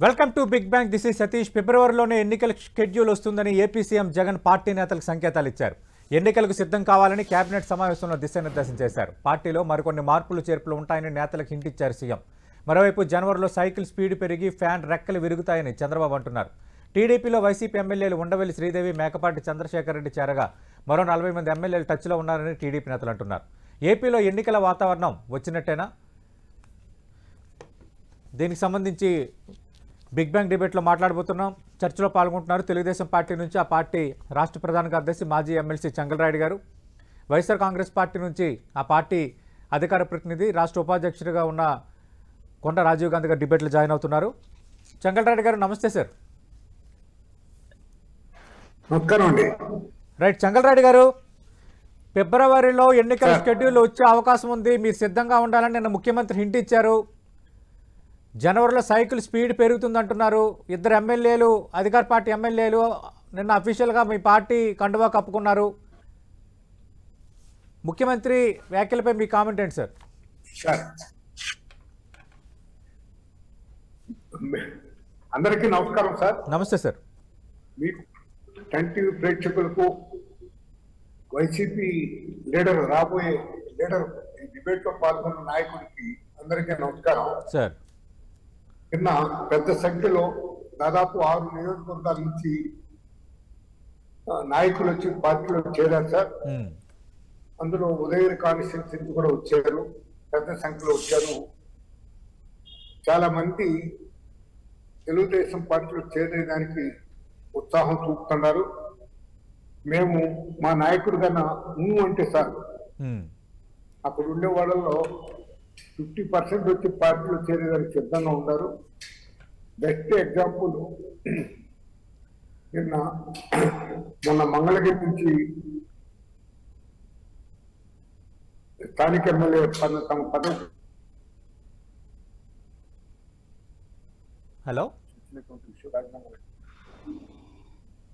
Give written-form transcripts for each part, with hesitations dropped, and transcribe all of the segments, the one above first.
Welcome to big bang. This is Satish. ఫిబ్రవరిలోనే ఎన్నికల schedule వస్తుందని ఏపీ సీఎం జగన్ పార్టీ నేతలకు సంకేతాలు ఇచ్చారు. ఎన్నికలకు సిద్ధం కావాలని కేబినెట్ సమావేశంలో దిశానిర్దేశం చేశారు. పార్టీలో మరికొన్ని మార్పులు చేర్పులు ఉంటాయని నేతలకు హింట్ ఇచ్చారు సీఎం. మరోవైపు జనవరిలో సైకిల్ స్పీడ్ పెరిగి ఫ్యాన్ రెక్కలు విరుగుతాయని చంద్రబాబు అంటున్నారు. టీడీపీలో వైసీపీ ఎమ్మెల్యేలు ఉండవల్లి శ్రీదేవి, మేకపాటి చంద్రశేఖర్ రెడ్డి చేరగా మరో 40 మంది ఎమ్మెల్యేలు టచ్లో ఉన్నారని టీడీపీ నేతలు అంటున్నారు. ఏపీలో ఎన్నికల వాతావరణం వచ్చినట్టేనా? దీనికి సంబంధించి బిగ్ బ్యాంగ్ డిబేట్లో మాట్లాడబోతున్నాం. చర్చలో పాల్గొంటున్నారు తెలుగుదేశం పార్టీ నుంచి ఆ పార్టీ రాష్ట్ర ప్రధాన కార్యదర్శి మాజీ ఎమ్మెల్సీ చంగలరాయుడు గారు, వైఎస్ఆర్ కాంగ్రెస్ పార్టీ నుంచి ఆ పార్టీ అధికార ప్రతినిధి రాష్ట్ర ఉపాధ్యక్షుడిగా ఉన్న కొండ రాజీవ్ గాంధీ గారు డిబేట్లో జాయిన్ అవుతున్నారు. చంగలరాయుడు గారు నమస్తే సార్. రైట్, చంగలరాయుడు గారు, ఫిబ్రవరిలో ఎన్నికల షెడ్యూల్ వచ్చే అవకాశం ఉంది, మీరు సిద్ధంగా ఉండాలని నిన్న ముఖ్యమంత్రి హింట్ ఇచ్చారు. జనవరిలో సైకిల్ స్పీడ్ పెరుగుతుందంటున్నారు. ఇద్దరు ఎమ్మెల్యేలు, అధికార పార్టీ ఎమ్మెల్యేలు నిన్న అఫీషియల్గా మీ పార్టీ కండువా కప్పుకున్నారు. ముఖ్యమంత్రి వ్యాఖ్యలపై మీ కామెంట్ ఏంటి సార్? అందరికీ నమస్కారం సార్. నమస్తే సార్. మీకు టీవీ ప్రేక్షకులకు, వైసీపీ లీడర్ రాబోయే లీడర్ డిబేట్ లో పాల్గొన్న నాయకుడికి అందరికీ నమస్కారం సార్. నిన్న పెద్ద సంఖ్యలో దాదాపు 6 నియోజకవర్గాల నుంచి నాయకులు వచ్చి పార్టీలో చేరారు సార్. అందులో ఉదయగిరి కాన్స్టిట్యూన్సీ నుంచి కూడా వచ్చారు, పెద్ద సంఖ్యలో వచ్చారు. చాలా మంది తెలుగుదేశం పార్టీలో చేరేదానికి ఉత్సాహం చూపుతున్నారు. మేము మా నాయకుడు కన్నా అంటే సార్ అక్కడ ఉండే వాళ్ళలో 50% వచ్చి పార్టీలో చేరేదానికి సిద్ధంగా ఉన్నారు. బెస్ట్ ఎగ్జాంపుల్ మొన్న మంగళగిరి నుంచి స్థానిక ఎమ్మెల్యే తమ పదవి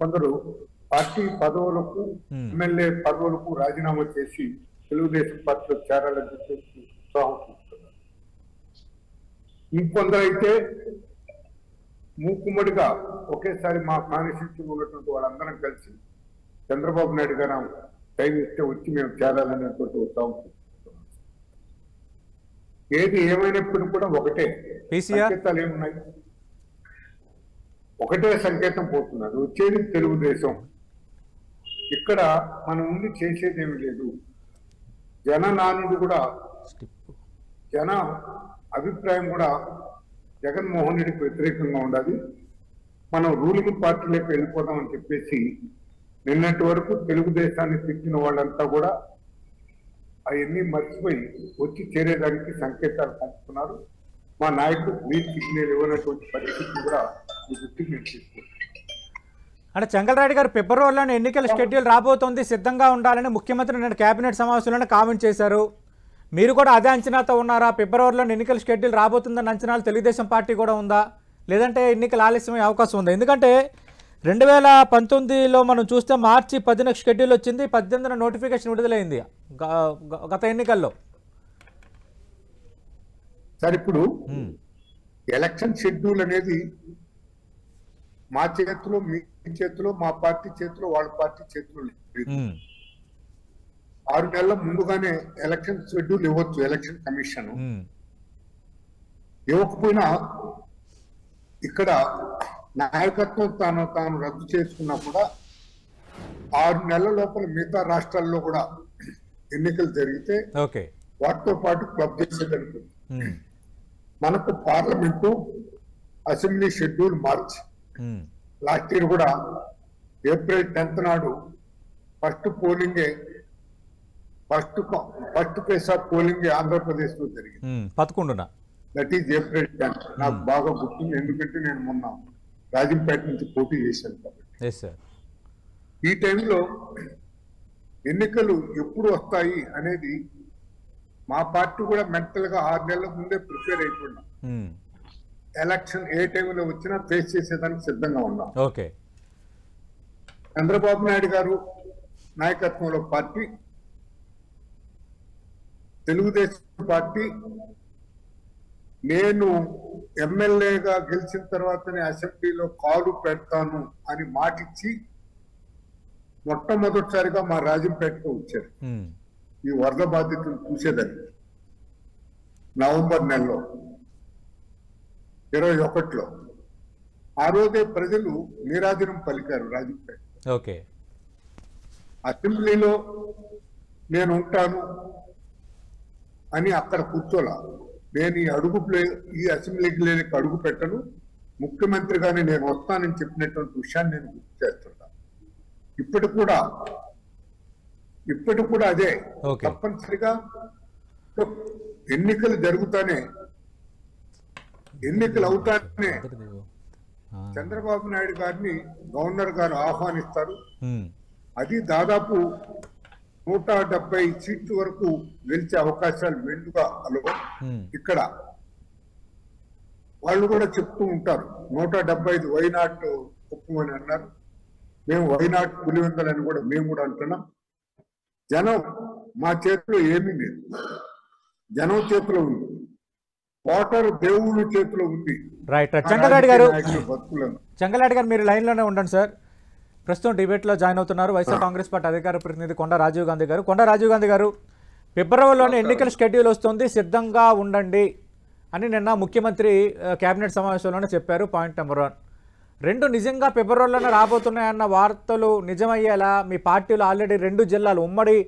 కొందరు పార్టీ పదవులకు, ఎమ్మెల్యే పదవులకు రాజీనామా చేసి తెలుగుదేశం పార్టీలో చేరాలని చెప్పేసి ఉత్సాహం చూపుతున్నారు. ఇంకొందరైతే మూకుమ్మడిగా ఒకేసారి మా కాన్స్టిట్యూన్సీ ఉన్నటువంటి వాళ్ళందరం కలిసి చంద్రబాబు నాయుడు గారు టైం ఇస్తే వచ్చి మేము చేరాలనేటువంటి ఉత్సాహం చూపుతున్నాం. ఏది ఏమైనప్పుడు కూడా ఒకటే సంకేతాలు ఏమున్నాయి, ఒకటే సంకేతం పోతున్నారు. వచ్చేది తెలుగుదేశం. ఇక్కడ మనం ఉండి చేసేది ఏమి లేదు. జననానుడు కూడా, జన అభిప్రాయం కూడా జగన్మోహన్ రెడ్డికి వ్యతిరేకంగా ఉండాలి. మనం రూలింగ్ పార్టీలోకి వెళ్ళిపోదామని చెప్పేసి నిన్నటి వరకు తెలుగుదేశాన్ని తిట్టిన వాళ్ళంతా కూడా అవన్నీ మర్చిపోయి వచ్చి చేరేదానికి సంకేతాలు పంపుతున్నారు. మా నాయకుడు గ్రీన్ సిగ్నల్ ఇవ్వనటువంటి పరిస్థితి కూడా ఈ దృష్టికి నేను తీసుకుంటున్నాను. అంటే చంగలరాయుడు గారు, ఫిబ్రవరిలోనే ఎన్నికల షెడ్యూల్ రాబోతోంది, సిద్ధంగా ఉండాలని ముఖ్యమంత్రి నిన్న కేబినెట్ సమావేశంలోనే కామెంట్ చేశారు. మీరు కూడా అదే అంచనాతో ఉన్నారా? ఫిబ్రవరిలో ఎన్నికల షెడ్యూల్ రాబోతుందన్న అంచనాలు తెలుగుదేశం పార్టీ కూడా ఉందా, లేదంటే ఎన్నికల ఆలస్యమయ్యే అవకాశం ఉందా? ఎందుకంటే 2019లో మనం చూస్తే మార్చి 10న షెడ్యూల్ వచ్చింది, 18న నోటిఫికేషన్ విడుదలైంది గత ఎన్నికల్లో. సార్, ఇప్పుడు ఎలక్షన్ షెడ్యూల్ అనేది మా చేతిలో, మీ చేతిలో, మా పార్టీ చేతిలో, వాళ్ళ పార్టీ చేతిలో లేదు. 6 నెలల ముందుగానే ఎలక్షన్ షెడ్యూల్ ఇవ్వచ్చు ఎలక్షన్ కమిషన్. ఇవ్వకపోయినా ఇక్కడ నాయకత్వం తాను రద్దు చేసుకున్నా కూడా 6 నెలల లోపల మిగతా రాష్ట్రాల్లో కూడా ఎన్నికలు జరిగితే వాటితో పాటు క్లబ్ చేసేదనుకుంది. మనకు parliament, assembly schedule March. Last year కూడా ఏప్రిల్ 10th నాడు first phase of polling Andhra Pradesh లో జరిగింది 11న. That is April 10th. నాకు బాగా గుర్తుంది, ఎందుకంటే నేను మొన్న రాజంపేట నుంచి పోటీ చేశాను కాబట్టి. ఈ టైంలో ఎన్నికలు ఎప్పుడు వస్తాయి అనేది మా పార్టీ కూడా మెంటల్ గా 6 నెలల ముందే ప్రిపేర్ అయిపోయినాం. ఎలక్షన్ ఏ టైంలో వచ్చినా ఫేస్ చేసేదానికి సిద్ధంగా ఉన్నాం. చంద్రబాబు నాయుడు గారు నాయకత్వంలో పార్టీ, తెలుగుదేశం పార్టీ నేను ఎమ్మెల్యేగా గెలిచిన తర్వాతనే అసెంబ్లీలో కాలు పెడతాను అని మాటిచ్చి మొట్టమొదటిసారిగా మా రాజంపేటకు వచ్చారు ఈ వరద బాధితులు చూసేదాన్ని. నవంబర్ నెలలో 21లో ఆ రోజే ప్రజలు నీరాజనం పలికారు రాజంపేట. ఓకే, అసెంబ్లీలో నేను ఉంటాను అని అక్కడ కూర్చోలా. నేను ఈ అసెంబ్లీకి అడుగు పెట్టను, ముఖ్యమంత్రిగానే నేను వస్తానని చెప్పినటువంటి విషయాన్ని నేను గుర్తు చేస్తున్నా. ఇప్పటికి కూడా అదే. తప్పనిసరిగా ఎన్నికలు జరుగుతానే, ఎన్నికలు అవుతానే చంద్రబాబు నాయుడు గారిని గవర్నర్ గారు ఆహ్వానిస్తారు. అది దాదాపు 170 సీట్ల వరకు గెలిచే అవకాశాలు మెండుగా అలవో. ఇక్కడ వాళ్ళు కూడా చెప్తూ ఉంటారు 175 వైనాట్ ఒప్పుమని అన్నారు. మేము వైనాట్ పులివెందలని కూడా మేము కూడా అంటున్నాం. జనం మా చేతిలో ఏమీ లేదు, జనం చేతిలో ఉంది, ఓటర్ దేవుళ్ళ చేతిలో ఉంది. రైట్. చెంగల్రెడ్డి గారు మీరు లైన్లోనే ఉండండి సార్. ప్రస్తుతం డిబేట్లో జాయిన్ అవుతున్నారు వైఎస్ఆర్ కాంగ్రెస్ పార్టీ అధికార ప్రతినిధి కొండా రాజీవ్ గాంధీ గారు. కొండా రాజీవ్ గాంధీ గారు, ఫిబ్రవరిలోనే ఎన్నికల షెడ్యూల్ వస్తుంది, సిద్ధంగా ఉండండి అని నిన్న ముఖ్యమంత్రి కేబినెట్ సమావేశంలోనే చెప్పారు. Point number 1. 2, నిజంగా ఫిబ్రవరిలోనే రాబోతున్నాయన్న వార్తలు నిజమయ్యేలా మీ పార్టీలో ఆల్రెడీ 2 జిల్లాలు ఉమ్మడి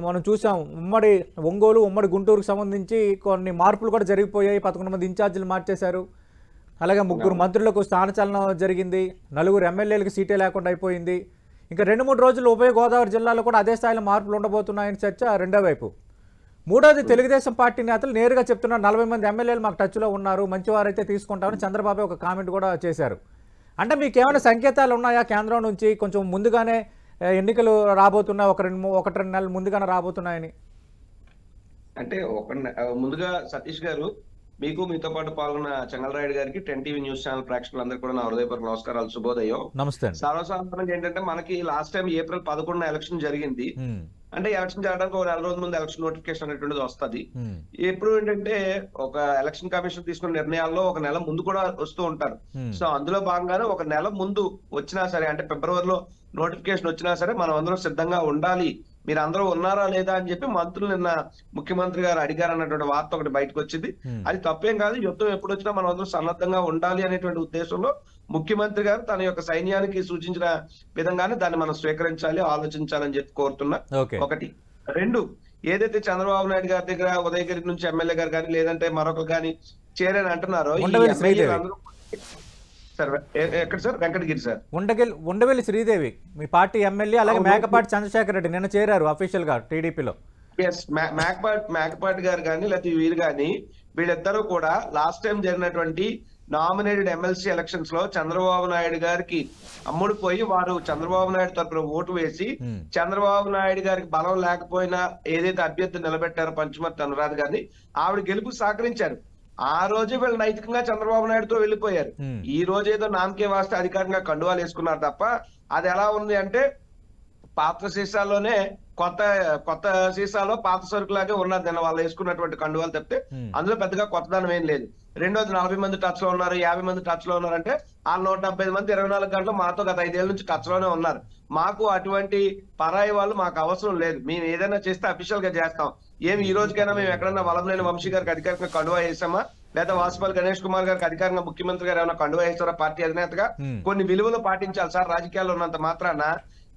మనం చూసాం, ఉమ్మడి ఒంగోలు, ఉమ్మడి గుంటూరుకు సంబంధించి కొన్ని మార్పులు కూడా జరిగిపోయాయి. 11 మంది ఇన్ఛార్జీలు మార్చేశారు. అలాగే 3 మంత్రులకు స్థానచలనం జరిగింది. 4 ఎమ్మెల్యేలకు సీటే లేకుండా అయిపోయింది. ఇంకా 2-3 రోజులు ఉభయ గోదావరి జిల్లాలో కూడా అదే స్థాయిలో మార్పులు ఉండబోతున్నాయని చర్చ రెండో వైపు. మూడోది, తెలుగుదేశం పార్టీ నేతలు నేరుగా చెప్తున్నారు 40 మంది ఎమ్మెల్యేలు మాకు టచ్లో ఉన్నారు, మంచివారైతే తీసుకుంటామని చంద్రబాబు ఒక కామెంట్ కూడా చేశారు. అంటే మీకు ఏమైనా సంకేతాలు ఉన్నాయా కేంద్రం నుంచి కొంచెం ముందుగానే ఎన్నికలు రాబోతున్నాయి, 1-2 నెలలు ముందుగానే రాబోతున్నాయని? అంటే ముందుగా సతీష్ గారు, మీకు మీతో పాటు పాల్గొన్న చెంగల్రాయుడు గారికి 10 టీవీ న్యూస్ ఛానల్ ప్రేక్షకులందరూ కూడా నా హృదయపూర్వక నమస్కారాలు, శుభోదయం. నమస్తే. సర్వసాధారణంగా ఏంటంటే మనకి లాస్ట్ టైం ఏప్రిల్ 11 ఎలక్షన్ జరిగింది. అంటే ఎలక్షన్ జరగడానికి ఒక 1 రోజు ముందు ఎలక్షన్ నోటిఫికేషన్ అనేటువంటిది వస్తుంది. ఎప్పుడు ఏంటంటే ఒక ఎలక్షన్ కమిషన్ తీసుకున్న నిర్ణయాల్లో 1 నెల ముందు కూడా వస్తూ ఉంటారు. సో అందులో భాగంగానే 1 నెల ముందు వచ్చినా సరే, అంటే ఫిబ్రవరిలో నోటిఫికేషన్ వచ్చినా సరే మనం అందరం సిద్ధంగా ఉండాలి, మీరు అందరూ ఉన్నారా లేదా అని చెప్పి మంత్రులు నిన్న ముఖ్యమంత్రి గారు అడిగారు అన్నటువంటి వార్త ఒకటి బయటకు వచ్చింది. అది తప్పేం కాదు, యుద్ధం ఎప్పుడు వచ్చినా మనం అందరం సన్నద్ధంగా ఉండాలి అనేటువంటి ఉద్దేశంలో ముఖ్యమంత్రి గారు తన యొక్క సైన్యానికి సూచించిన విధంగానే దాన్ని మనం స్వీకరించాలి, ఆలోచించాలని చెప్పి కోరుతున్నా. 1. 2, ఏదైతే చంద్రబాబు నాయుడు గారి దగ్గర ఉదయగిరి నుంచి ఎమ్మెల్యే గారు కానీ లేదంటే మరొకరు కానీ చేరని అంటున్నారో, ఎక్కడ సార్? వెంకటగిరి సార్, ఉండవెల్లి శ్రీదేవి మీ పార్టీ ఎమ్మెల్యే, అలాగే మేకపాటి చంద్రశేఖర్ రెడ్డి నిన్న చేరారు అఫీషియల్ గా టీడీపీలో. మేకపాటి గారు కానీ లేకపోతే వీరు కానీ వీళ్ళిద్దరూ కూడా లాస్ట్ టైం జరిగినటువంటి నామినేటెడ్ ఎమ్మెల్సీ ఎలక్షన్స్ లో చంద్రబాబు నాయుడు గారికి అమ్ముడుపోయి వారు చంద్రబాబు నాయుడు తరపున ఓటు వేసి చంద్రబాబు నాయుడు గారికి బలం లేకపోయినా ఏదైతే అభ్యర్థి నిలబెట్టారో పంచుమర్తి అనురాధ గారిని, ఆవిడ గెలుపు సహకరించారు. ఆ రోజే వీళ్ళు నైతికంగా చంద్రబాబు నాయుడుతో వెళ్ళిపోయారు. ఈ రోజు ఏదో నామకే వాస్తే అధికారంగా కండువాలు వేసుకున్నారు తప్ప అది ఎలా ఉంది అంటే పాత సీసాలోనే కొత్త సీసాలో పాత సరుకులాగే ఉన్నది నిన్న వాళ్ళు వేసుకున్నటువంటి కండువాలు తప్పితే అందులో పెద్దగా కొత్తదనం ఏం లేదు. రెండోది 40 మంది టచ్ లో ఉన్నారు, 50 మంది టచ్ లో ఉన్నారంటే వాళ్ళు 175 మంది 24 గంటలు మాతో గత 5 ఏళ్ల నుంచి టచ్ లోనే ఉన్నారు. మాకు అటువంటి పరాయి వాళ్ళు మాకు అవసరం లేదు. మేము ఏదైనా చేస్తే అఫీషియల్ గా చేస్తాం. ఏమి ఈ రోజుకైనా మేము ఎక్కడన్నా వల్లభనేని వంశీ గారికి అధికారికంగా కండువా వేసామా, లేదా వాసుపల్లి గణేష్ కుమార్ గారికి అధికారంగా ముఖ్యమంత్రి గారు ఏమైనా కండువా వేస్తారా? పార్టీ అధినేతగా కొన్ని విలువలు పాటించాలి సార్. రాజకీయాల్లో ఉన్నంత మాత్రాన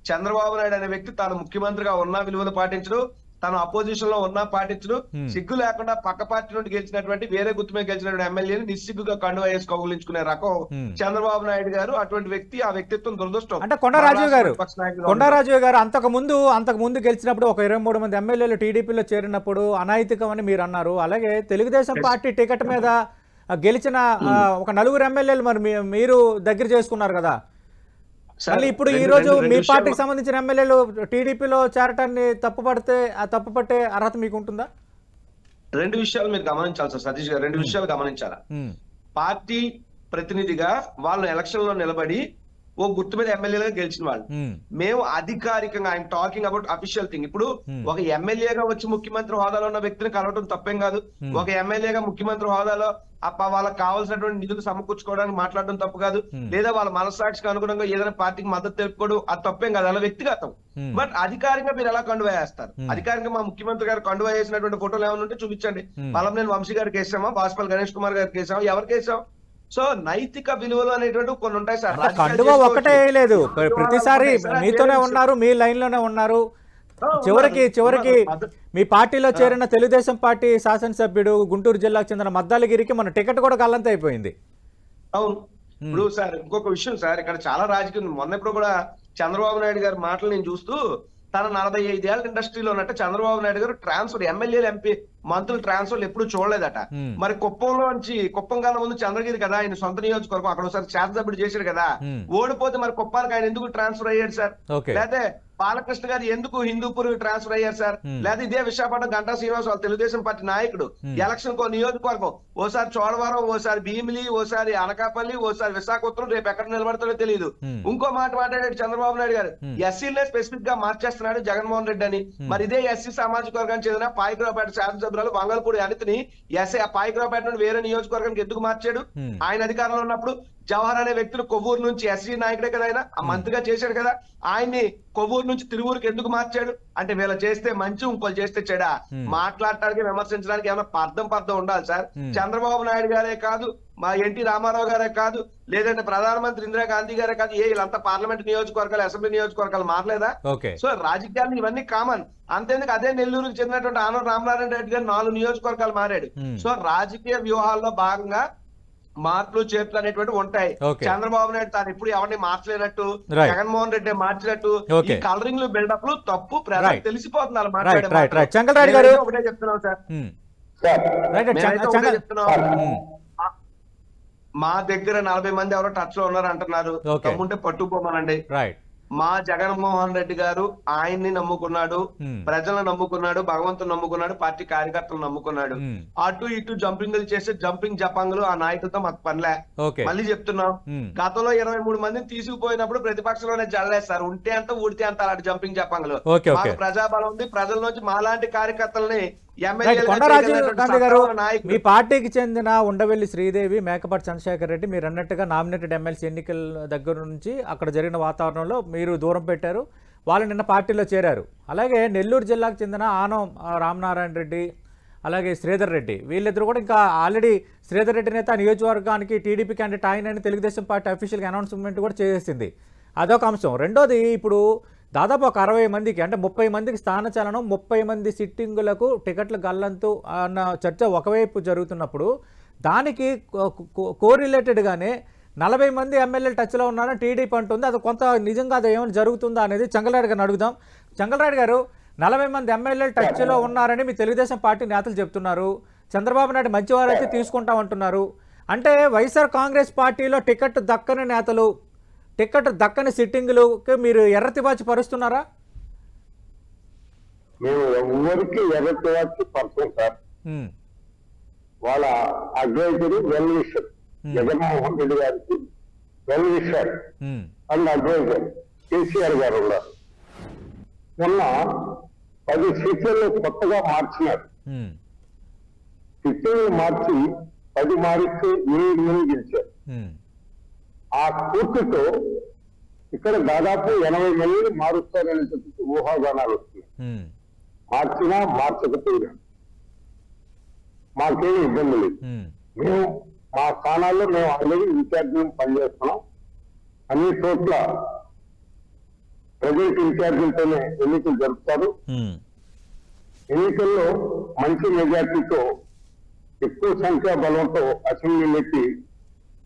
చంద్రబాబు నాయుడు అనే వ్యక్తి తాను ముఖ్యమంత్రిగా ఉన్నా విలువలు పాటించడు, తను అపోజిషన్ లో ఉన్నా పాటించడు. సిగ్గు లేకుండా పక్క పార్టీ నుండి గెలిచినటువంటి వేరే గుర్తు మీద గెలిచినటువంటి ఎమ్మెల్యేని నిస్సిగ్గుగా కండువా వేసి కౌగులించుకునే రకం చంద్రబాబు నాయుడు గారు. అటువంటి వ్యక్తి, ఆ వ్యక్తిత్వం దురదృష్టం. అంటే కొండారాజు గారు అంతకు ముందు గెలిచినప్పుడు ఒక 23 మంది ఎమ్మెల్యేలు టీడీపీలో చేరినప్పుడు అనైతికం అని మీరు అన్నారు. అలాగే తెలుగుదేశం పార్టీ టికెట్ మీద గెలిచిన ఒక 4 ఎమ్మెల్యేలు మరి మీరు దగ్గర చేసుకున్నారు కదా. మళ్ళీ ఇప్పుడు ఈ రోజు మీ పార్టీకి సంబంధించిన ఎమ్మెల్యేలు టీడీపీలో చేరటాన్ని తప్పుపట్టే అర్హత మీకు ఉంటుందా? 2 విషయాలు మీరు గమనించాలి సార్ సతీష్ గారు, 2 విషయాలు గమనించాలా. పార్టీ ప్రతినిధిగా వాళ్ళు ఎలక్షన్ లో నిలబడి ఓ గుర్తు మీద ఎమ్మెల్యేలుగా గెలిచిన వాళ్ళు. మేము అధికారికంగా I'm talking about official thing. ఇప్పుడు ఒక ఎమ్మెల్యేగా వచ్చి ముఖ్యమంత్రి హోదాలో ఉన్న వ్యక్తిని కలవడం తప్పేం కాదు. ఒక ఎమ్మెల్యేగా ముఖ్యమంత్రి హోదాలో వాళ్ళకి కావాల్సినటువంటి నిధులు సమకూర్చుకోవడానికి మాట్లాడడం తప్పు కాదు. లేదా వాళ్ళ మనస్సాక్షికి అనుగుణంగా ఏదైనా పార్టీకి మద్దతు తెలుపుకోవడం అది తప్పేం కాదు, అలా వ్యక్తిగతం. బట్ అధికారికంగా మీరు ఎలా కండువా వేస్తారు? అధికారికంగా మా ముఖ్యమంత్రి గారు కండువా వేసినటువంటి ఫోటోలు ఏమైనా ఉంటే చూపించండి. పలంనేని వంశీ గారికి వేసామా, బాస్పల్ గణేష్ కుమార్ గారికి వేసామా, ఎవరికి వేసాం? సో నైతిక విలువలు అనేటువంటి కొన్ని ఉంటాయి సార్. కండువా ఒకటే లేదు, ప్రతిసారి మీతోనే ఉన్నారు, మీ లైన్ లోనే ఉన్నారు. చివరికి మీ పార్టీలో చేరిన తెలుగుదేశం పార్టీ శాసనసభ్యుడు గుంటూరు జిల్లాకు చెందిన మద్దాలగిరికి మన టికెట్ కూడా గల్లంత అయిపోయింది. అవును. ఇప్పుడు సార్ ఇంకొక విషయం సార్, ఇక్కడ చాలా రాజకీయం. మొన్న ఇప్పుడు కూడా చంద్రబాబు నాయుడు గారి మాటలు నేను చూస్తూ, తన 45 ఏళ్ల ఇండస్ట్రీలో ఉన్నట్టు చంద్రబాబు నాయుడు గారు ట్రాన్స్ఫర్ ఎమ్మెల్యేలు ఎంపీ మంత్రులు ట్రాన్స్ఫర్లు ఎప్పుడు చూడలేదట. మరి కుప్పం కన్నా ముందు చంద్రగిరి కదా ఆయన సొంత నియోజకవర్గం, అక్కడ ఒకసారి శాసనసభ్యుడు చేశాడు కదా. ఓడిపోతే మరి కుప్పానికి ఆయన ఎందుకు ట్రాన్స్ఫర్ అయ్యాడు సార్? లేకపోతే బాలకృష్ణ గారు ఎందుకు హిందూపూర్ ట్రాన్స్ఫర్ అయ్యారు సార్? లేదా ఇదే విశాఖపట్నం గంటా శ్రీనివాస్ వాళ్ళ తెలుగుదేశం పార్టీ నాయకుడు ఎలక్షన్ కో నియోజకవర్గం, ఓసారి చోడవరం, ఓసారి భీమిలి, ఓసారి అనకాపల్లి, ఓసారి విశాఖపట్నం, రేపు ఎక్కడ నిలబడతాడో తెలియదు. ఇంకో మాట మాట్లాడాడు చంద్రబాబు నాయుడు గారు, ఎస్సీలనే స్పెసిఫిక్ గా మార్చేస్తున్నాడు జగన్మోహన్ రెడ్డి అని. మరి ఇదే ఎస్సీ సామాజిక వర్గానికి చెందిన పాయిగ్రావుపేట శాసనసభ్యురాలు వంగల్పూడి అనితని ఎస్సీ పాయిగ్రావుపేట నుండి వేరే నియోజకవర్గానికి ఎందుకు మార్చాడు? ఆయన అధికారంలో ఉన్నప్పుడు జవహర్ అనే వ్యక్తులు కొవ్వూరు నుంచి ఎస్సీ నాయకుడే కదా, ఆయన ఆ మంత్రిగా చేశాడు కదా, ఆయన్ని కొవ్వూరు నుంచి తిరువూరుకి ఎందుకు మార్చాడు? అంటే వీళ్ళు చేస్తే మంచి, ఇంకోళ్ళు చేస్తే చెడా? మాట్లాడటానికి విమర్శించడానికి ఏమైనా పర్థం ఉండాలి సార్. చంద్రబాబు నాయుడు గారే కాదు, మా ఎన్టీ రామారావు గారే కాదు, లేదంటే ప్రధానమంత్రి ఇందిరాగాంధీ గారే కాదు, వీళ్ళంతా పార్లమెంట్ నియోజకవర్గాలు, అసెంబ్లీ నియోజకవర్గాలు మారలేదా? సో రాజకీయాలు ఇవన్నీ కామన్. అంతేందుకు అదే నెల్లూరుకు చెందినటువంటి ఆనవ రామనారాయణ రెడ్డి గారు 4 నియోజకవర్గాలు మారాడు. సో రాజకీయ వ్యూహాల్లో భాగంగా మార్పులు చేర్పులు అనేటువంటి ఉంటాయి. చంద్రబాబు నాయుడు తాను ఇప్పుడు ఎవరిని మార్చలేనట్టు, జగన్మోహన్ రెడ్డి మార్చినట్టు ఈ కలరింగ్ బిల్డప్ లు తప్పు, ప్రజలకు తెలిసిపోతున్నారు. మాట్లాడే ఒకటే చెప్తున్నాం సార్, చెప్తున్నాం మా దగ్గర 40 మంది ఎవరో టచ్ లో ఉన్నారు అంటున్నారు. తమ్ముంటే పట్టుకోమనండి. మా జగన్మోహన్ రెడ్డి గారు ఆయన్ని నమ్ముకున్నాడు, ప్రజలను నమ్ముకున్నాడు, భగవంతుని నమ్ముకున్నాడు, పార్టీ కార్యకర్తలు నమ్ముకున్నాడు. అటు ఇటు జంపింగ్లు చేసే జంపింగ్ జపాంగులు ఆ నాయకులతో మాకు పనిలే. మళ్ళీ చెప్తున్నాం, గతంలో 23 మందిని తీసుకుపోయినప్పుడు ప్రతిపక్షంలోనే జల్లేస్తారు, ఉంటే అంత ఊడితే అంత అలాంటి జంపింగ్ జపాంగులు. మాకు ప్రజాబలం ఉంది, ప్రజల నుంచి మాలాంటి కార్యకర్తలని మీ పార్టీకి చెందిన ఉండవెల్లి శ్రీదేవి, మేకపాటి చంద్రశేఖర్ రెడ్డి మీరు అన్నట్టుగా నామినేటెడ్ ఎమ్మెల్సీ ఎన్నికల దగ్గర నుంచి అక్కడ జరిగిన వాతావరణంలో మీరు దూరం పెట్టారు, వాళ్ళు నిన్న పార్టీలో చేరారు. అలాగే నెల్లూరు జిల్లాకు చెందిన ఆనం రామనారాయణ రెడ్డి, అలాగే శ్రీధర్ రెడ్డి, వీళ్ళిద్దరు కూడా ఇంకా ఆల్రెడీ శ్రీధర్ రెడ్డి నేత నియోజకవర్గానికి టీడీపీ క్యాండిడేట్ ఆయన తెలుగుదేశం పార్టీ అఫీషియల్గా అనౌన్స్మెంట్ కూడా చేసేసింది. అదొక అంశం. రెండోది, ఇప్పుడు దాదాపు ఒక 60 మందికి అంటే 30 మందికి స్థానచలనం, 30 మంది సిట్టింగులకు టికెట్లు గల్లంతు అన్న చర్చ ఒకవైపు జరుగుతున్నప్పుడు, దానికి కోరిలేటెడ్గానే 40 మంది ఎమ్మెల్యేలు టచ్లో ఉన్నారని టీడీపీ అంటుంది. అది కొంత నిజంగా అది ఏమైనా జరుగుతుందా అనేది చంగలరాయుడు గారిని అడుగుదాం. చంగలరాయుడు గారు, 40 మంది ఎమ్మెల్యేలు టచ్లో ఉన్నారని మీ తెలుగుదేశం పార్టీ నేతలు చెప్తున్నారు. చంద్రబాబు నాయుడు మంచివారైతే తీసుకుంటామంటున్నారు. అంటే వైఎస్ఆర్ కాంగ్రెస్ పార్టీలో టికెట్ దక్కని నేతలు, టికెట్ దక్కని సిట్టింగులకి మీరు ఎర్రతివాచి పరుస్తున్నారా? మేము ఎవరికి ఎర్రతివాచి పరుస్తాం సార్. వాళ్ళ advisory well wisher, Jaganmohan Reddy గారికి well wisher and adviser KCR గారు ఉన్నారు. మొన్న 10 సీట్లలో కొత్తగా మార్చినారు. సిట్టింగ్ మార్చి 10 మారిస్తే 7 మంది గెలిచారు. ఆ స్ఫూర్తితో ఇక్కడ దాదాపు 80 మందిని మారుస్తారని చెప్పి ఊహాగానాలు వస్తున్నాయి. మార్చినా మార్చకపోయినా మాకేమి ఇబ్బంది లేదు. మేము మా స్థానాల్లో మేము ఆల్రెడీ ఇన్ఛార్జీలు పనిచేస్తున్నాం. అన్ని చోట్ల ప్రజెంట్ ఇన్ఛార్జీలతోనే ఎన్నికలు జరుపుతారు. ఎన్నికల్లో మంచి మెజార్టీతో ఎక్కువ సంఖ్యా బలంతో అసెంబ్లీలోకి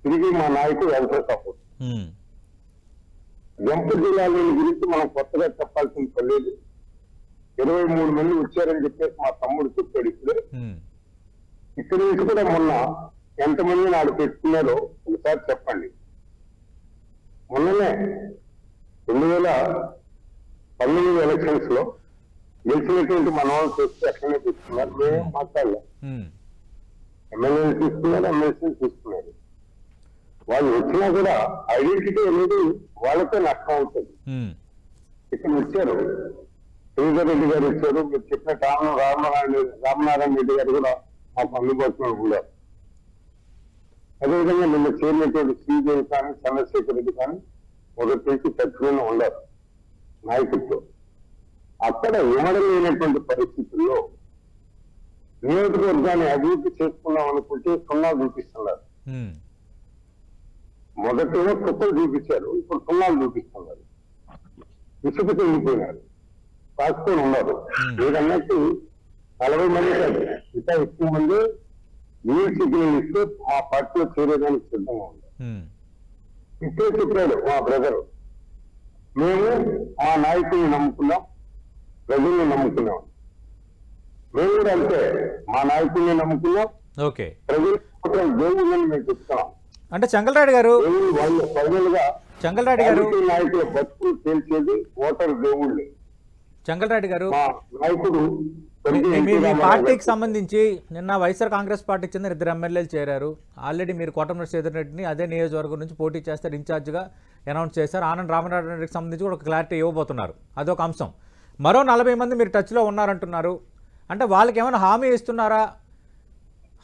తిరిగి మా నాయకుడు వెళ్తారు. జంపు జిల్లాల గురించి మనం కొత్తగా చెప్పాల్సిన పర్లేదు. 23 మంది వచ్చారని చెప్పేసి మా తమ్ముడు చెప్పాడు ఇప్పుడే. ఇక్కడి నుంచి కూడా మొన్న ఎంతమంది నాడు పెట్టుకున్నారో ఒకసారి చెప్పండి. మొన్ననే 2019 ఎలక్షన్స్ లో గెలిచినటువంటి మన వాళ్ళు చూస్తే ఎక్కడనే తీసుకున్నారు. మేము మాట్లాడలేదు. ఎమ్మెల్యేలు తీసుకున్నారు, ఎమ్మెల్సీలు తీసుకున్నారు. వాళ్ళు వచ్చినా కూడా ఐడెంటిటీ అనేది వాళ్ళకే నష్టం అవుతుంది. ఉమ్, ఇక్కడ వచ్చారు, శ్రీధర్ రెడ్డి గారు వచ్చారు, మీరు చెప్పిన రామనారాయణ రెడ్డి గారు కూడా మాకు అందుబాటులో ఉన్నారు. అదేవిధంగా నిన్న చేరినటువంటి శ్రీదేవి కానీ చంద్రశేఖర్ రెడ్డి కానీ మొదటి నుంచి టచ్లోనే ఉన్నారు నాయకుడితో. అక్కడ ఇవ్వడలేనటువంటి పరిస్థితుల్లో నియోజకవర్గాన్ని అభివృద్ధి చేసుకున్నాం అనుకుంటే సున్నాలు చూపిస్తున్నారు. ఉమ్, మొదటేమో కుక్కలు చూపించారు, ఇప్పుడు సున్నాలు చూపిస్తున్నారు. విసుగు చెందిపోయినారు, కాసుకొని ఉన్నారు. మీరన్నట్టు 40 మంది కాదు, ఇంకా ఎక్కువ మంది యూనివర్సిటీలు ఇస్తే మా పార్టీలో చేరేదానికి సిద్ధంగా ఉన్నారు. ఉమ్, ఇప్పుడే చెప్పాడు మా బ్రదర్, మేము మా నాయకుల్ని నమ్ముకున్నాం, ప్రజల్ని నమ్ముకున్నాం. మేము కూడా అంతే, మా నాయకుల్ని నమ్ముకున్నాం, ఓకే. ప్రజలు దేవుళ్ళని మేము చెప్తున్నాం. అంటే చెంగల్రాయుడు గారు, వాళ్ళు ప్రజలుగా చెంగల్రాయుడు గారు, నాయకుల బతుకులు తేల్చేది ఓటర్ దేవుళ్ళే. చెంగల్రాయుడు గారు, మా నాయకుడు మీ పార్టీకి సంబంధించి నిన్న వైఎస్ఆర్ కాంగ్రెస్ పార్టీకి చెందిన 2 ఎమ్మెల్యేలు చేరారు. ఆల్రెడీ మీరు కోటమిరెడ్డి శ్రీధర్ రెడ్డిని అదే నియోజకవర్గం నుంచి పోటీ చేస్తారు ఇన్ఛార్జ్గా అనౌన్స్ చేశారు. ఆనంద్ రామనారాయణ రెడ్డికి సంబంధించి కూడా ఒక క్లారిటీ ఇవ్వబోతున్నారు, అదొక అంశం. మరో 40 మంది మీరు టచ్లో ఉన్నారంటున్నారు. అంటే వాళ్ళకి ఏమైనా హామీ ఇస్తున్నారా?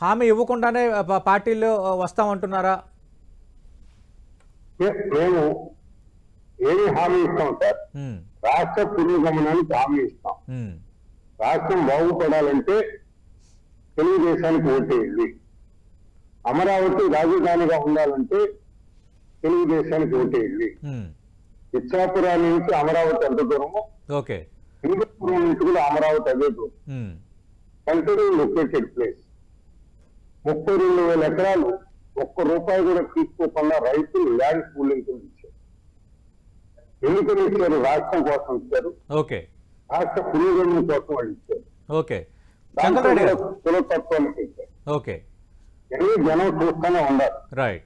హామీ ఇవ్వకుండానే పార్టీలో వస్తామంటున్నారా? మేము ఏమి హామీ ఇస్తాం సార్? రాష్ట్ర పురోగమనానికి హామీ ఇస్తాం. రాష్ట్రం బాగుపడాలంటే తెలుగుదేశానికి ఓటేయండి. అమరావతి రాజధానిగా ఉండాలంటే తెలుగుదేశానికి ఓటేయండి. ఇచ్చాపురం నుంచి అమరావతి ఎంత దూరమో ఓకే, హిందూపురం నుంచి కూడా అమరావతి అదే దూరం. Country located place. 32,000 ఎకరాలు ఒక్క రూపాయి కూడా తీసుకోకుండా రైతులు ల్యాండ్ పూలింగ్ ఇచ్చారు. ఎన్నికలు ఇచ్చారు, రాష్ట్రం కోసం ఇచ్చారు, ఓకే, రాష్ట్ర పురోగమనం కోసం వాళ్ళు ఇచ్చారు, ఓకే, కులతత్వానికి ఇచ్చారు. ఓకే, ఎన్ని జనం చూస్తూనే ఉండాలి. రైట్.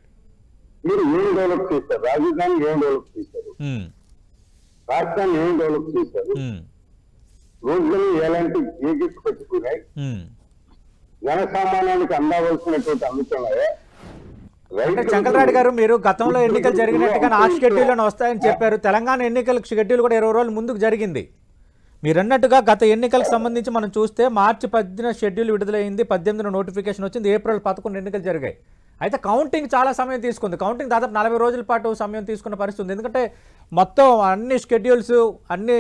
మీరు ఏం డెవలప్ చేశారు? రాజధాని ఏం డెవలప్ చేశారు? రాష్ట్రాన్ని ఏం డెవలప్ చేశారు? రోజులు ఎలాంటి ఏగిట్టు పెట్టుకున్నాయి? జనసామాన్యానికి అందవలసినటువంటి అంశాలయ్యా. అంటే చెంగల్రాయుడు గారు, మీరు గతంలో ఎన్నికలు జరిగినట్టుగా ఆ షెడ్యూల్లోనే వస్తాయని చెప్పారు. తెలంగాణ ఎన్నికల షెడ్యూల్ కూడా 20 రోజులు ముందుకు జరిగింది. మీరు అన్నట్టుగా గత ఎన్నికలకు సంబంధించి మనం చూస్తే మార్చి 10న షెడ్యూల్ విడుదలైంది, 18న నోటిఫికేషన్ వచ్చింది, ఏప్రిల్ 11 ఎన్నికలు జరిగాయి. అయితే కౌంటింగ్ చాలా సమయం తీసుకుంది. కౌంటింగ్ దాదాపు 40 రోజుల పాటు సమయం తీసుకున్న పరిస్థితి ఉంది. ఎందుకంటే మొత్తం అన్ని షెడ్యూల్స్, అన్ని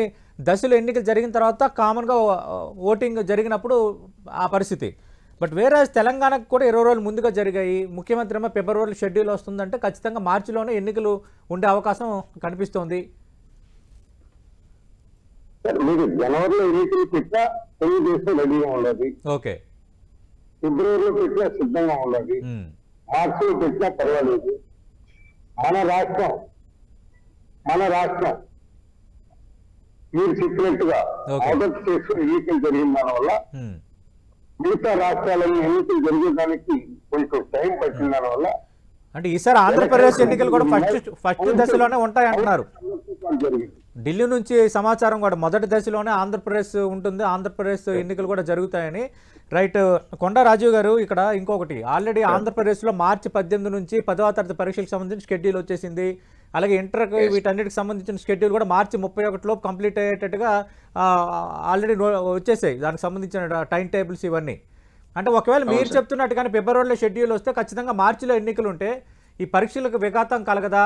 దశలు ఎన్నికలు జరిగిన తర్వాత కామన్గా ఓటింగ్ జరిగినప్పుడు ఆ పరిస్థితి. బట్ వేరే తెలంగాణకు కూడా 20 రోజులు ముందుగా జరిగాయి. ముఖ్యమంత్రి ఏమో ఫిబ్రవరిలో షెడ్యూల్ వస్తుందంటే ఖచ్చితంగా మార్చిలోనే ఎన్నికలు ఉండే అవకాశం కనిపిస్తోంది. మీరు జనవరిలో ఎన్నికలు పెట్టినా తెలుగుదేశం రెడీగా ఉండాలి. ఓకే, ఫిబ్రవరిలో పెట్టినా సిద్ధంగా ఉండాలి, మార్చిలో పెట్టినా పర్వాలేదు. మన రాష్ట్రం మీరు చెప్పినట్టుగా మొదటి చేసిన ఎన్నికలు జరిగిన దానివల్ల మిగతా రాష్ట్రాలను ఎన్నికలు జరిగేదానికి కొంచెం టైం పట్టిన దానివల్ల, అంటే ఈసారి ఆంధ్రప్రదేశ్ ఎన్నికలు కూడా ఫస్ట్ దశలోనే ఉంటాయంటున్నారు. ఢిల్లీ నుంచి సమాచారం కూడా మొదటి దశలోనే ఆంధ్రప్రదేశ్ ఉంటుంది, ఆంధ్రప్రదేశ్ ఎన్నికలు కూడా జరుగుతాయని. రైట్. కొండా రాజీవ్ గారు, ఇక్కడ ఇంకొకటి, ఆల్రెడీ ఆంధ్రప్రదేశ్లో మార్చి 18 నుంచి 10వ తరగతి పరీక్షలకు సంబంధించిన షెడ్యూల్ వచ్చేసింది. అలాగే ఇంటర్కి వీటన్నిటికి సంబంధించిన షెడ్యూల్ కూడా మార్చి 31 కంప్లీట్ అయ్యేటట్టుగా ఆల్రెడీ వచ్చేసాయి, దానికి సంబంధించిన టైం టేబుల్స్ ఇవన్నీ. అంటే ఒకవేళ మీరు చెప్తున్నట్టుగానే ఫిబ్రవరిలో షెడ్యూల్ వస్తే ఖచ్చితంగా మార్చిలో ఎన్నికలు ఉంటే ఈ పరీక్షలకు విఘాతం కలగదా?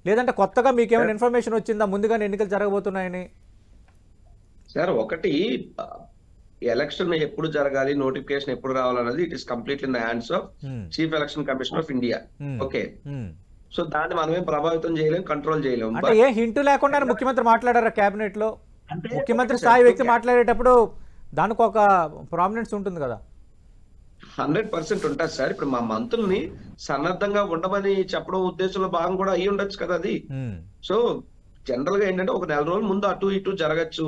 లేదంటే కొత్తగా మీకు ఏమైనా ఇన్ఫర్మేషన్ వచ్చిందా ముందుగానే ఎన్నికలు జరగబోతున్నాయని? సార్, ఒకటి, ఎలక్షన్ ఎప్పుడు జరగాలి, నోటిఫికేషన్ ఎప్పుడు రావాలన్నది it is completely in the hands of chief election commission of India. Okay, so దాన్ని మనమేం ప్రభావితం చేయలేం, కంట్రోల్ చేయలేం. అంటే ఏ హింటూ లేకుండా ముఖ్యమంత్రి మాట్లాడారా కేబినెట్ లో? ముఖ్యమంత్రి స్థాయి వ్యక్తి మాట్లాడేటప్పుడు దానికి ఒక ప్రామినెన్స్ ఉంటుంది కదా. 100% ఉంటుంది సార్. ఇప్పుడు మా మంత్రుల్ని సన్నద్ధంగా ఉండమని చెప్పడం ఉద్దేశంలో భాగం కూడా అయ్యి ఉండొచ్చు కదా అది. సో జనరల్ గా ఏంటంటే ఒక 4 రోజుల ముందు అటు ఇటు జరగచ్చు,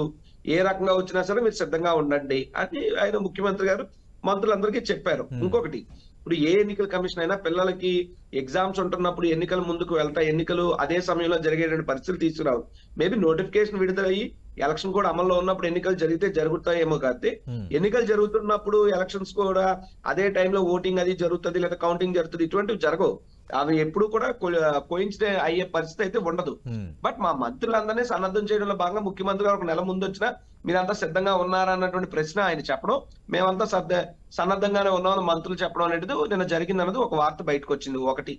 ఏ రకంగా వచ్చినా సరే మీరు సిద్ధంగా ఉండండి అని ఆయన ముఖ్యమంత్రి గారు మంత్రులందరికీ చెప్పారు. ఇంకొకటి, ఇప్పుడు ఏ ఎన్నికల కమిషన్ అయినా పిల్లలకి ఎగ్జామ్స్ ఉంటున్నప్పుడు ఎన్నికలు ముందుకు వెళ్తాయి, ఎన్నికలు అదే సమయంలో జరిగేటువంటి పరిస్థితులు తీసుకురావు. మేబీ నోటిఫికేషన్ విడుదలయ్యి ఎలక్షన్ కూడా అమల్లో ఉన్నప్పుడు ఎన్నికలు జరిగితే జరుగుతాయేమో కాదు, ఎన్నికలు జరుగుతున్నప్పుడు ఎలక్షన్స్ కూడా అదే టైంలో ఓటింగ్ అది జరుగుతుంది లేదా కౌంటింగ్ జరుగుతుంది, ఇటువంటివి జరగవు. అవి ఎప్పుడు కూడా కోయిన్సిడెంట్ అయ్యే పరిస్థితి అయితే ఉండదు. బట్ మా మంత్రులందరినీ సన్నద్ధం చేయడంలో భాగంగా ముఖ్యమంత్రి గారు ఒక నెల ముందు వచ్చినా మీరంతా సిద్ధంగా ఉన్నారన్నటువంటి ప్రశ్న ఆయన చెప్పడం, మేమంతా సన్నద్ధంగానే ఉన్నామని మంత్రులు చెప్పడం అనేది నిన్న జరిగిందన్నది ఒక వార్త బయటకు వచ్చింది. ఒకటి.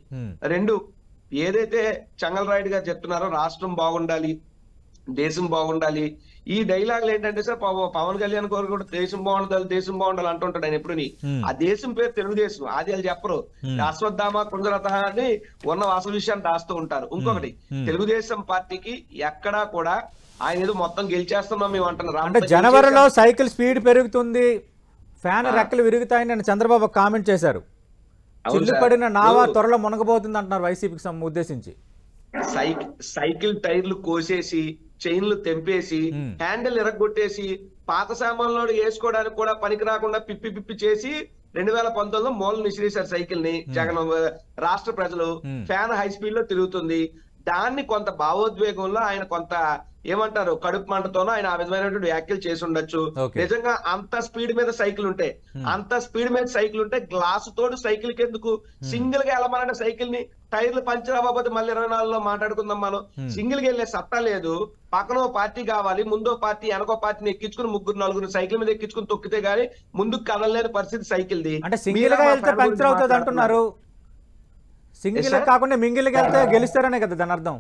రెండు, ఏదైతే చెంగల్రాయుడు గారు చెప్తున్నారో రాష్ట్రం బాగుండాలి, దేశం బాగుండాలి, ఈ డైలాగులు ఏంటంటే సార్ పవన్ కళ్యాణ్ గారు కూడా దేశం బాగుండాలి అంటుంటాడు ఆయన ఎప్పుడు. ఆ దేశం పేరు తెలుగుదేశం, అది వాళ్ళు చెప్పరు. అశ్వత్థామ కుంజరత అని ఉన్న అసలు విషయాన్ని దాస్తూ ఉంటారు. ఇంకొకటి, తెలుగుదేశం పార్టీకి ఎక్కడా కూడా ఆయన ఏదో మొత్తం గెలిచేస్తున్నాం మేము అంటున్నారు. అంటే జనవరిలో సైకిల్ స్పీడ్ పెరుగుతుంది, ఫ్యాన్ రెక్కలు విరుగుతాయని నేను చంద్రబాబు కామెంట్ చేశారు. చిల్లుపడిన నావా త్వరలో మునగబోతుంది అంటున్నారు వైసీపీకి ఉద్దేశించి. సైకిల్ టైర్లు కోసేసి, చైన్లు తెంపేసి, హ్యాండిల్ ఎరగొట్టేసి, పాత సామాన్లు వేసుకోవడానికి కూడా పనికి రాకుండా పిప్పి చేసి 2019లో మూలను విసిరేశారు సైకిల్ ని జగన్. రాష్ట్ర ప్రజలు ఫ్యాన్ హై స్పీడ్ లో తిరుగుతుంది. దాన్ని కొంత భావోద్వేగంలో ఆయన కొంత ఏమంటారు కడుపు మంటతోనో ఆయన ఆ విధమైనటువంటి వ్యాఖ్యలు చేసి ఉండొచ్చు. నిజంగా అంత స్పీడ్ మీద సైకిల్ ఉంటే గ్లాసు తోడు సైకిల్ కి ఎందుకు? సింగిల్ గా వెళ్ళమన్న సైకిల్ ని టైర్లు పంచర్ అవ్వకపోతే మళ్ళీ 24లో మాట్లాడుకుందాం మనం. సింగిల్ గా వెళ్ళే సత్తా లేదు. పక్కన పార్టీ కావాలి, ముందో పార్టీ వెనకో పార్టీని ఎక్కించుకుని 3-4 సైకిల్ మీద ఎక్కించుకుని తొక్కితే గానీ ముందుకు కదలలేని పరిస్థితి సైకిల్ ది. అంటే సింగిల్ గా వెళ్తే పంచర్ అవుతుంది అంటున్నారు. సింగిల్ కాకుండా మింగిల్ గా వెళ్తే గెలుస్తారనే కదా దాని అర్థం.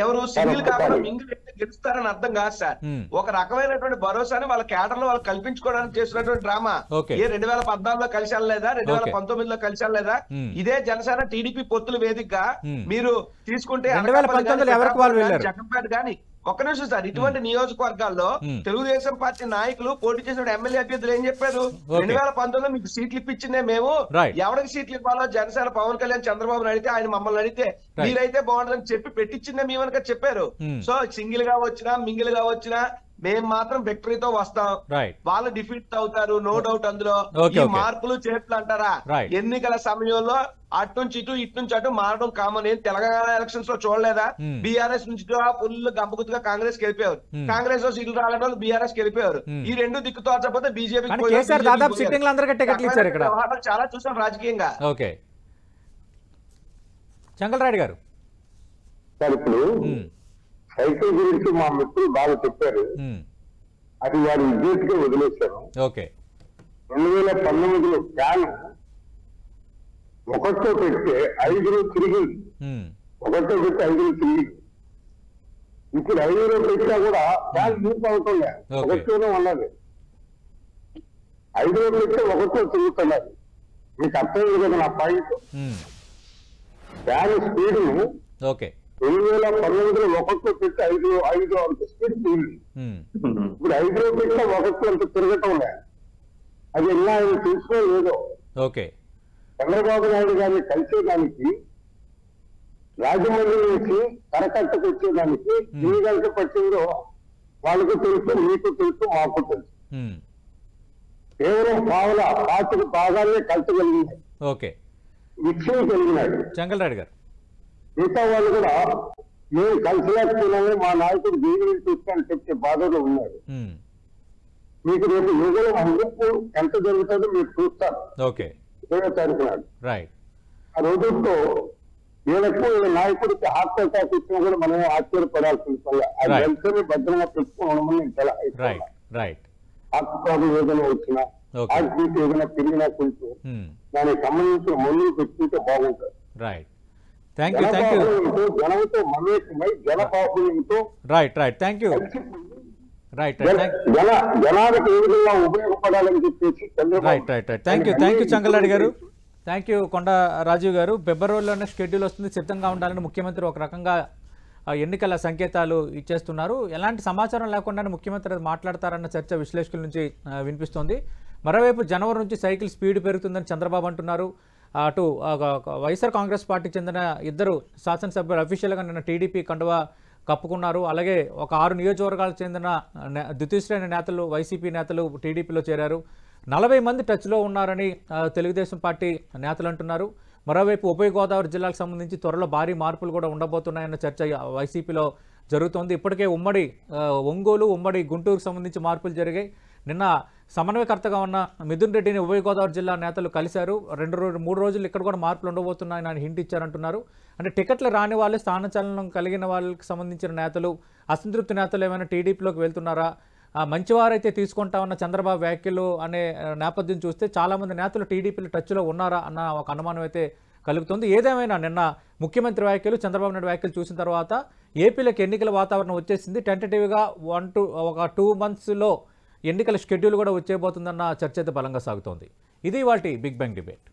ఎవరు సింగిల్ కాకుండా మింగిల్ గెలుస్తారని అర్థం కాదు సార్. ఒక రకమైనటువంటి భరోసాని వాళ్ళ కేడర్ లో వాళ్ళు కల్పించుకోవడానికి చేసినటువంటి డ్రామా. 2014లో కలిసి వెళ్ళలేదా, 2019లో కలిసి వెళ్ళలేదా? ఇదే జనసేన టీడీపీ పొత్తుల వేదికగా మీరు తీసుకుంటే జగన్పేట గాని ఒక్క నిమిషం సార్, ఇటువంటి నియోజకవర్గాల్లో తెలుగుదేశం పార్టీ నాయకులు పోటీ చేసిన ఎమ్మెల్యే అభ్యర్థులు ఏం చెప్పారు? 2019లో మీకు సీట్లు ఇప్పించిందే మేము, ఎవరికి సీట్లు ఇవ్వాలో జనసేన పవన్ కళ్యాణ్ చంద్రబాబు అడిగితే ఆయన మమ్మల్ని అడిగితే మీరైతే బాగుంటుందని చెప్పి పెట్టించిందే మేమనక చెప్పారు. సో సింగిల్ గా వచ్చినా మింగిల్ గా వచ్చినా మేము మాత్రం విక్టరీతో వస్తాం, వాళ్ళు డిఫీట్ అవుతారు, నో డౌట్. అందులో ఈ మార్పులు చేర్పులు అంటారా, ఎన్నికల సమయంలో అటు నుంచి ఇటు నుంచి అటు మారడం కామన్. ఏం తెలంగాణ ఎలక్షన్స్ లో చూడలేదా? బీఆర్ఎస్ నుంచి ఫుల్ గంపగుత్తుగా కాంగ్రెస్ కి వెళ్ళిపోయారు, కాంగ్రెస్ లో సీట్లు రాలని వాళ్ళు బీఆర్ఎస్ కి వెళ్ళిపోయారు. ఈ రెండు దిక్కుతో వచ్చకపోతే బీజేపీ చాలా చూసాం రాజకీయంగా. చెంగల్రాయుడు గారు సైకిల్ గురించి మా మిత్రులు బాగా చెప్పారు, అది వారి విద్యుత్గా వదిలేశారు. 2019లో ఫ్యాన్ ఒకటితో పెడితే 5 తిరిగింది, ఒకటితో పెడితే 5 తిరిగింది. ఇప్పుడు 5 పెట్టినా కూడా ఫ్యాన్ మూవ్ అవుతుండే, ఒకటితోనే ఉన్నది. 5 పెడితే ఒకటితో తిరుగుతున్నది. మీకు అర్థమైంది కదా నా పాయింట్. ఫ్యాన్ స్పీడ్ 2019లో ఒకటితో పెట్టి 5 అంత స్పీడ్ తిరిగింది. ఇప్పుడు 5 పెట్టినా ఒకటితో అంత తిరగటం లేదు. అది ఎలా ఆయన తెలుసుకోలేదో. చంద్రబాబు నాయుడు గారిని కలిసేదానికి, రాజమండ్రి నుంచి కరకట్టకు వచ్చేదానికి ఎన్ని గంటలు పట్టిందో వాళ్ళకు తెలుసు, మీకు తెలుసు, మాకు తెలుసు. కేవలం పాతిక భాగాలే కలచగలిగింది, విషయం కలిగినాడు చెంగల్రాయుడు గారు. మిగతా వాళ్ళు కూడా మేము కలిసిలేకపోయినామే, మా నాయకుడు దేవుడిని చూస్తానని చెప్పే బాధలో ఉన్నారు. మీకు రేపు యుగలో ముగింపు ఎంత జరుగుతుందో మీరు చూస్తారు 20వ తారీఖు నాడు. ఆ రోజుతో వీళ్ళకు నాయకుడికి హార్ట్ అటాక్ ఇచ్చినా కూడా మనం ఆశ్చర్యపడాల్సింది వల్ల అది వెంటనే భద్రంగా పెట్టుకోవడం హార్ట్ ప్రాబ్లం ఏదైనా వచ్చినా, హార్ట్ బీట్ ఏదైనా పెరిగినా కొంచెం దానికి సంబంధించిన మందులు పెట్టుకుంటే బాగుంటుంది. జనంతో మమేకమై జనబాహుల్యంతో జనానికి ఏ విధంగా ఉపయోగపడాలని చెప్పేసి థ్యాంక్ యూ చెంగల్రాయుడు గారు. థ్యాంక్ యూ కొండ రాజీవ్ గారు. ఫిబ్రవరిలోనే షెడ్యూల్ వస్తుంది, సిద్ధంగా ఉండాలని ముఖ్యమంత్రి ఒక రకంగా ఎన్నికల సంకేతాలు ఇచ్చేస్తున్నారు. ఎలాంటి సమాచారం లేకుండానే ముఖ్యమంత్రి మాట్లాడతారన్న చర్చ విశ్లేషకుల నుంచి వినిపిస్తోంది. మరోవైపు జనవరి నుంచి సైకిల్ స్పీడ్ పెరుగుతుందని చంద్రబాబు అంటున్నారు. అటు వైఎస్ఆర్ కాంగ్రెస్ పార్టీకి చెందిన 2 శాసనసభ్యులు అఫీషియల్గా నిన్న టీడీపీ కండువా కప్పుకున్నారు. అలాగే ఒక 6 నియోజకవర్గాలకు చెందిన ద్వితీయ శ్రేణి నేతలు, వైసీపీ నేతలు టీడీపీలో చేరారు. 40 మంది టచ్లో ఉన్నారని తెలుగుదేశం పార్టీ నేతలు అంటున్నారు. మరోవైపు ఉభయ గోదావరి జిల్లాకు సంబంధించి త్వరలో భారీ మార్పులు కూడా ఉండబోతున్నాయన్న చర్చ వైసీపీలో జరుగుతోంది. ఇప్పటికే ఉమ్మడి ఒంగోలు, ఉమ్మడి గుంటూరుకు సంబంధించి మార్పులు జరిగాయి. నిన్న సమన్వయకర్తగా ఉన్న మిథున్ రెడ్డిని ఉభయ గోదావరి జిల్లా నేతలు కలిశారు. 3 రోజులు ఇక్కడ కూడా మార్పులు ఉండబోతున్నాయని ఆయన హింట్ ఇచ్చారంటున్నారు. అంటే టికెట్లు రాని వాళ్ళు, స్థానచలనం కలిగిన వాళ్ళకి సంబంధించిన నేతలు, అసంతృప్తి నేతలు ఏమైనా టీడీపీలోకి వెళ్తున్నారా, మంచివారైతే తీసుకుంటామన్న చంద్రబాబు వ్యాఖ్యలు అనే నేపథ్యం చూస్తే చాలామంది నేతలు టీడీపీలో టచ్లో ఉన్నారా అన్న ఒక అనుమానం అయితే కలుగుతుంది. ఏదేమైనా నిన్న ముఖ్యమంత్రి వ్యాఖ్యలు, చంద్రబాబు నాయుడు వ్యాఖ్యలు చూసిన తర్వాత ఏపీలోకి ఎన్నికల వాతావరణం వచ్చేసింది. టెంటేటివ్గా ఒక 2 monthsలో ఎన్నికల షెడ్యూల్ కూడా వచ్చేయబోతుందన్న చర్చ అయితే బలంగా సాగుతోంది. ఇది వాటి బిగ్ బ్యాంగ్ డిబేట్.